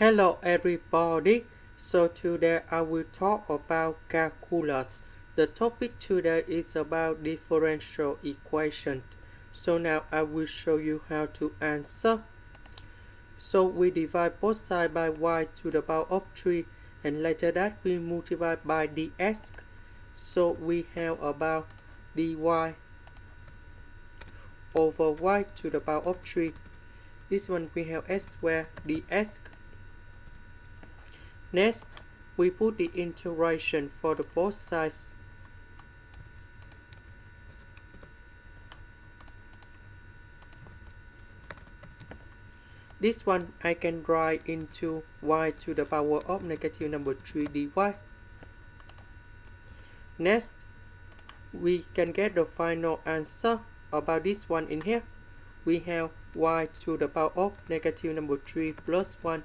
Hello everybody, so today I will talk about calculus. The topic today is about differential equation. So now I will show you how to answer. So we divide both sides by y to the power of 3 and later that we multiply by dx. So we have about dy over y to the power of 3. This one we have s squared dx. Next, we put the integration for the both sides. This one I can write into y to the power of negative number 3 dy. Next, we can get the final answer about this one in here. We have y to the power of negative number 3 plus 1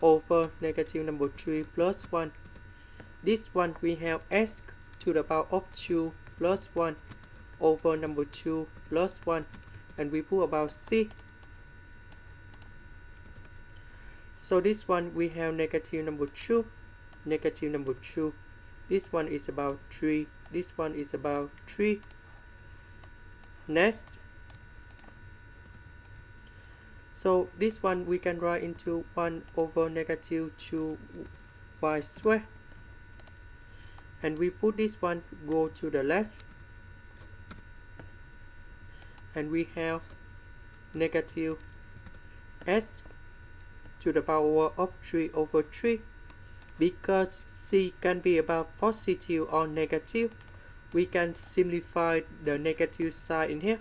over negative number 3 plus 1. This one we have s to the power of 2 plus 1 over number 2 plus 1, and we put about c. So this one we have negative number 2, negative number 2. This one is about 3, this one is about 3. Next, so this one we can write into 1 over negative 2y squared. And we put this one go to the left. And we have negative s to the power of 3 over 3. Because c can be about positive or negative, we can simplify the negative side in here.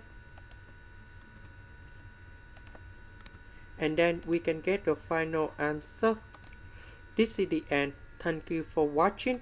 And then we can get the final answer. This is the end. Thank you for watching.